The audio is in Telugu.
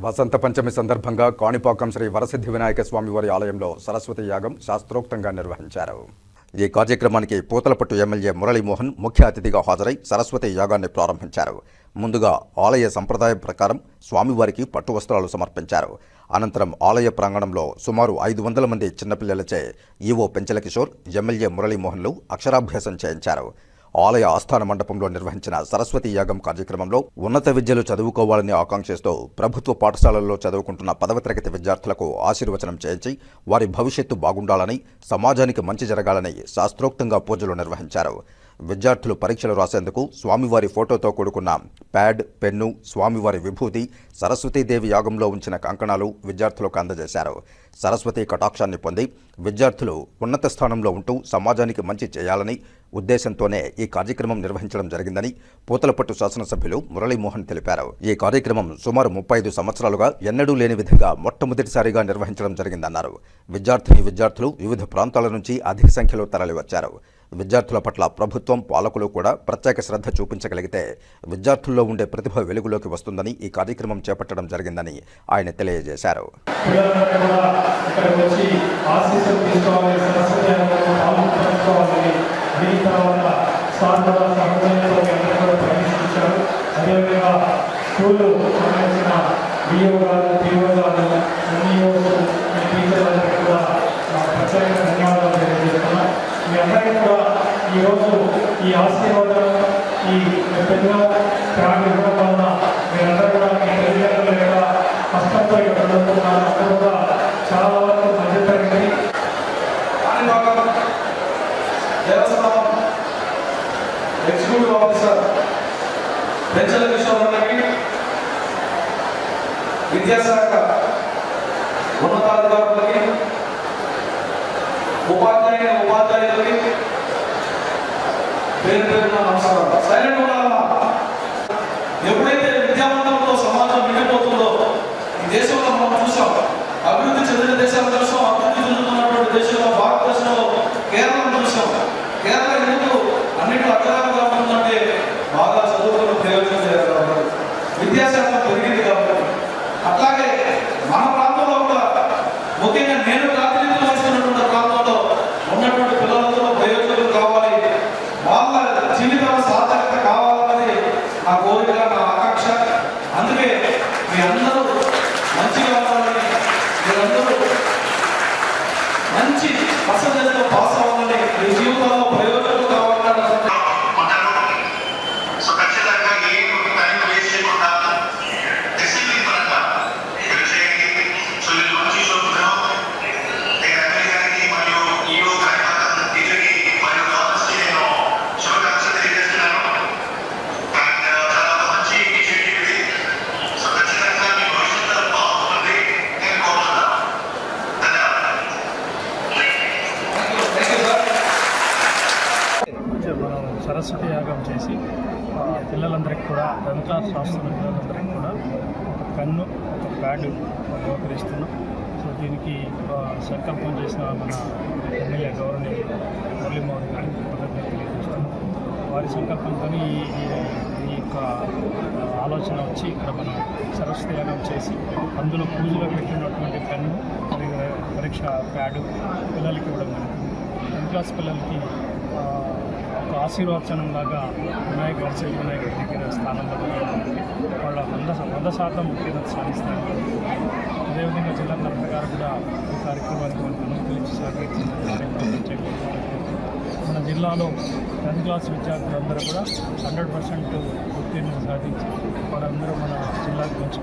వసంత పంచమి సందర్భంగా కాణిపాకం శ్రీ వరసిద్ధి వినాయక స్వామి వారి ఆలయంలో సరస్వతి యాగం శాస్త్రోక్తంగా నిర్వహించారు. ఈ కార్యక్రమానికి పూతలపట్టు ఎమ్మెల్యే మురళీమోహన్ ముఖ్య అతిథిగా హాజరై సరస్వతి యాగాన్ని ప్రారంభించారు. ముందుగా ఆలయ సంప్రదాయం ప్రకారం స్వామివారికి పట్టు వస్త్రాలు సమర్పించారు. అనంతరం ఆలయ ప్రాంగణంలో సుమారు 500 మంది చిన్నపిల్లలచే ఈవో పెంచల కిషోర్, ఎమ్మెల్యే మురళీమోహన్లు అక్షరాభ్యాసం చేయించారు. ఆలయ ఆస్థాన మండపంలో నిర్వహించిన సరస్వతి యాగం కార్యక్రమంలో ఉన్నత విద్యలు చదువుకోవాలని ఆకాంక్షిస్తూ ప్రభుత్వ పాఠశాలల్లో చదువుకుంటున్న 10వ తరగతి విద్యార్థులకు ఆశీర్వచనం చేయించి వారి భవిష్యత్తు బాగుండాలని, సమాజానికి మంచి జరగాలని శాస్త్రోక్తంగా పూజలు నిర్వహించారు. విద్యార్థులు పరీక్షలు రాసేందుకు స్వామివారి ఫోటోతో కూడుకున్న ప్యాడ్, పెన్ను, స్వామివారి విభూతి, సరస్వతీదేవి యాగంలో ఉంచిన కంకణాలు విద్యార్థులకు అందజేశారు. సరస్వతి కటాక్షాన్ని పొంది విద్యార్థులు ఉన్నత స్థానంలో ఉంటూ సమాజానికి మంచి చేయాలని ఉద్దేశంతోనే ఈ కార్యక్రమం నిర్వహించడం జరిగిందని పూతలపట్టు శాసనసభ్యులు మురళీమోహన్ తెలిపారు. ఈ కార్యక్రమం సుమారు 35 సంవత్సరాలుగా ఎన్నడూ లేని విధంగా మొట్టమొదటిసారిగా నిర్వహించడం జరిగిందన్నారు. విద్యార్థులు వివిధ ప్రాంతాల నుంచి అధిక సంఖ్యలో తరలివచ్చారు. విద్యార్థుల పట్ల ప్రభుత్వం, పాలకులు కూడా ప్రత్యేక శ్రద్ధ చూపించగలిగితే విద్యార్థుల్లో ఉండే ప్రతిభ వెలుగులోకి వస్తుందని ఈ కార్యక్రమం చేపట్టడం జరిగిందని ఆయన తెలియజేశారు. ఈరోజు ఈ ఆశీర్వాదం, ఈ పెద్ద త్యాగం ఇవ్వడం వలన మీరందరూ కూడా మీ తల్లిదండ్రుల యొక్క కష్టంతో ఇక్కడ చదువుతున్నారు. అందరూ కూడా చాలా వరకు మధ్యతరగతి దేవస్థానం ఎగ్జిక్యూటివ్ ఆఫీసర్ పెంచల కిషోర్ గారికి, విద్యాశాఖ ఉన్నతాధికారులకి, ఉపాధ్యాయులకి పేరు పేరున నమస్కారం. సైలెంట్ ఉండాలమ్మా. ఎప్పుడైతే విద్యావంతంతో సమాజం నిండిపోతుందో ఈ దేశంలో మనం చూసాం. అభివృద్ధి చెందిన దేశాలు చూసాం, అభివృద్ధి చెందుతున్నటువంటి దేశంలో భారతదేశంలో కేరళను చూసాం. కేరళ ఎందుకు అన్నింటిలో అగ్రగామిగా ఉందంటే బాగా చదువుకున్న ప్రయోజనం చేయాలి, విద్యాశాఖ పెరిగింది కాబట్టి. అట్లాగే మన ప్రాంతంలో కూడా ముఖ్యంగా నేను ప్రాతినిధ్యం వహిస్తున్నటువంటి ప్రాంతంలో ఉన్నటువంటి పిల్లలందరూ ప్రయోజనం కావాలి, వాళ్ళ జీవితంలో సార్థకత కావాలన్నది నా కోరిక, నా ఆకాంక్ష. అందుకే మీ అందరూ మంచిగా ఉండాలని, మీరందరూ మంచి పర్సంటేజ్తో పాస్ అవ్వాలని, మీ జీవితంలో ప్రయోజనం కావాలని సరస్వతి యాగం చేసి పిల్లలందరికీ కూడా 10th క్లాస్ రాస్తున్న పిల్లలందరికీ కూడా ఒక పెన్ను, ఒక ప్యాడ్ బహుకరిస్తున్నాం. సో దీనికి సంకల్పం చేసిన మన ఎమ్మెల్యే గౌరవనీయ మురళీమోహన్ గారికి కృతజ్ఞతలు తెలియజేస్తున్నాం. వారి సంకల్పంతో ఈ యొక్క ఆలోచన వచ్చి ఇక్కడ మనం సరస్వతి యాగం చేసి అందులో పూజలో పెట్టినటువంటి పెన్ను, పరీక్ష ప్యాడు పిల్లలకి ఇవ్వడం జరుగుతుంది. 10th క్లాస్ పిల్లలకి ఒక ఆశీర్వచనం లాగా వరసిద్ధి వినాయకుడి దగ్గర స్థానంలో వాళ్ళ 100% ఉత్తీర్ణత సాధిస్తారు. అదేవిధంగా జిల్లా కలెక్టర్ గారు కూడా ఈ కార్యక్రమానికి మనకు అనుకూలించి సహకరించిన మన జిల్లాలో 10th క్లాస్ విద్యార్థులందరూ కూడా 100% ఉత్తీర్ణత సాధించి వారందరూ మన జిల్లాకు మంచి